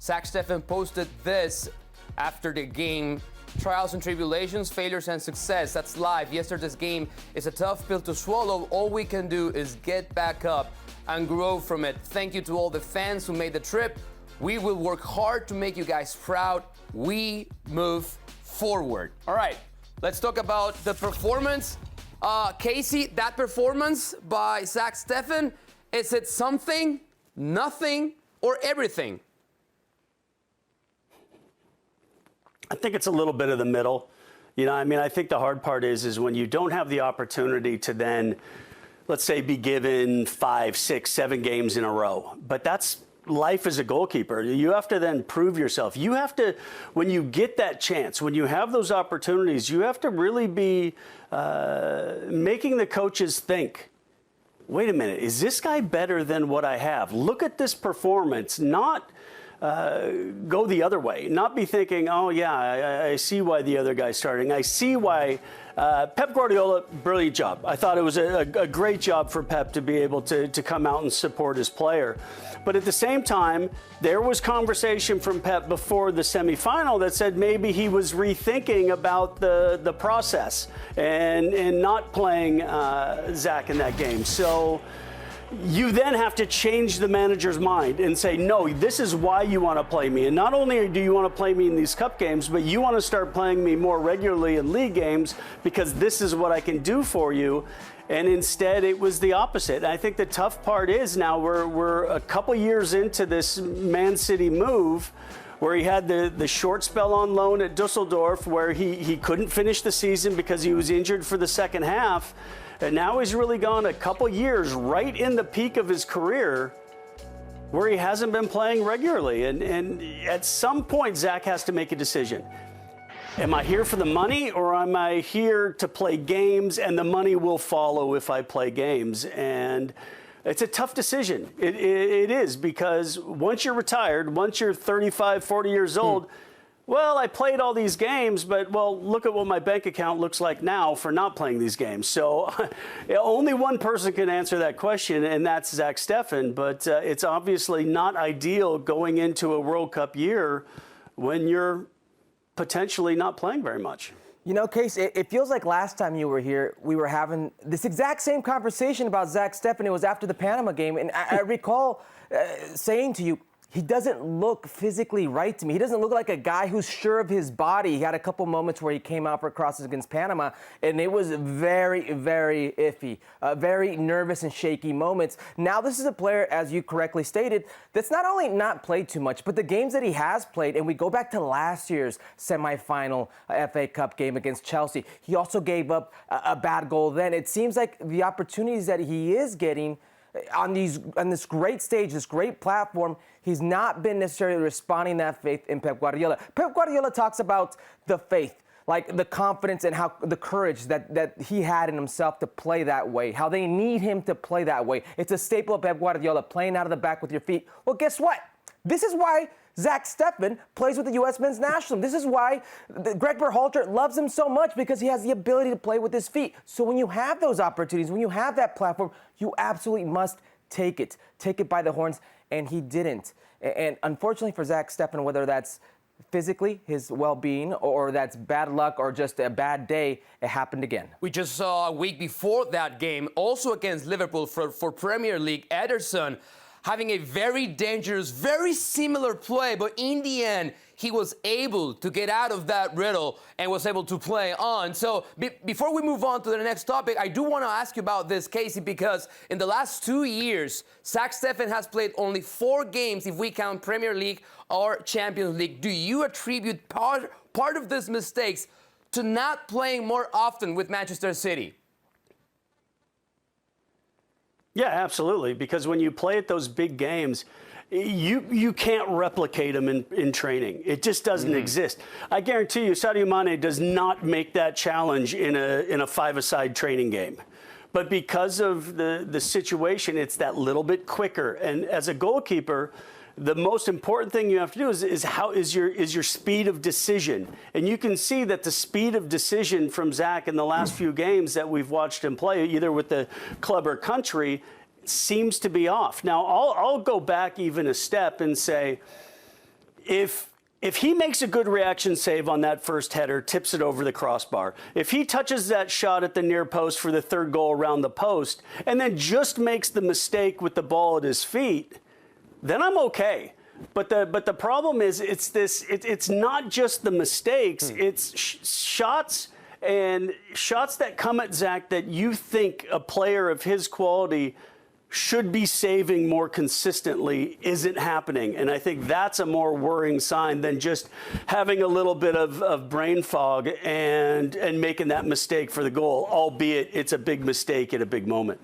Zack Steffen posted this after the game. Trials and tribulations, failures and success. That's life. Yesterday's game is a tough pill to swallow. All we can do is get back up and grow from it. Thank you to all the fans who made the trip. We will work hard to make you guys proud. We move forward. All right, let's talk about the performance. Casey, that performance by Zack Steffen, is it something, nothing, or everything? I think it's a little bit of the middle. You know, I mean, I think the hard part is when you don't have the opportunity to then, let's say, be given 5, 6, 7 games in a row. But that's life as a goalkeeper. You have to then prove yourself. You have to, when you get that chance, when you have those opportunities, you have to really be making the coaches think, wait a minute, is this guy better than what I have? Look at this performance, not go the other way, not be thinking, oh, yeah, I see why the other guy's starting. I see why Pep Guardiola, brilliant job. I thought it was a great job for Pep to be able to come out and support his player. But at the same time, there was conversation from Pep before the semifinal that said maybe he was rethinking about the process and not playing Zack in that game. So you then have to change the manager's mind and say, no, this is why you want to play me. And not only do you want to play me in these cup games, but you want to start playing me more regularly in league games because this is what I can do for you. And instead, it was the opposite. And I think the tough part is now we're a couple years into this Man City move where he had the short spell on loan at Dusseldorf where he couldn't finish the season because he was injured for the second half. And now he's really gone a couple years right in the peak of his career where he hasn't been playing regularly. And at some point, Zack has to make a decision. Am I here for the money or am I here to play games and the money will follow if I play games? And it's a tough decision. It is, because once you're retired, once you're 35, 40 years old, well, I played all these games, but, well, look at what my bank account looks like now for not playing these games. So only one person can answer that question, and that's Zack Steffen. But it's obviously not ideal going into a World Cup year when you're potentially not playing very much. You know, Case, it feels like last time you were here, we were having this exact same conversation about Zack Steffen. It was after the Panama game, and I recall saying to you, he doesn't look physically right to me. He doesn't look like a guy who's sure of his body. He had a couple moments where he came out for crosses against Panama, and it was very, very iffy, very nervous and shaky moments. Now this is a player, as you correctly stated, that's not only not played too much, but the games that he has played, and we go back to last year's semifinal FA Cup game against Chelsea, he also gave up a bad goal then. It seems like the opportunities that he is getting on this great stage, this great platform, he's not been necessarily responding that faith in Pep Guardiola. Pep Guardiola talks about the faith, like the confidence and how the courage that he had in himself to play that way, how they need him to play that way. It's a staple of Pep Guardiola, playing out of the back with your feet. Well, guess what? This is why Zack Steffen plays with the U.S. men's national team. This is why Greg Berhalter loves him so much, because he has the ability to play with his feet. So when you have those opportunities, when you have that platform, you absolutely must take it. Take it by the horns, and he didn't. And unfortunately for Zack Steffen, whether that's physically, his well-being, or that's bad luck or just a bad day, it happened again. We just saw a week before that game, also against Liverpool for Premier League, Ederson having a very dangerous, very similar play, but in the end, he was able to get out of that riddle and was able to play on. So before we move on to the next topic, I do want to ask you about this, Casey, because in the last 2 years, Zack Steffen has played only 4 games if we count Premier League or Champions League. Do you attribute part of these mistakes to not playing more often with Manchester City? Yeah, absolutely. Because when you play at those big games, you can't replicate them in training. It just doesn't exist. I guarantee you, Sadio Mane does not make that challenge in a five-a-side training game. But because of the situation, it's that little bit quicker. And as a goalkeeper, the most important thing you have to do is your speed of decision. And you can see that the speed of decision from Zack in the last few games that we've watched him play, either with the club or country, seems to be off. Now, I'll go back even a step and say, if he makes a good reaction save on that first header, tips it over the crossbar, if he touches that shot at the near post for the third goal around the post, and then just makes the mistake with the ball at his feet, then I'm okay. But the problem is it's not just the mistakes, it's shots and shots that come at Zack that you think a player of his quality should be saving more consistently isn't happening. And I think that's a more worrying sign than just having a little bit of brain fog and making that mistake for the goal, albeit it's a big mistake at a big moment.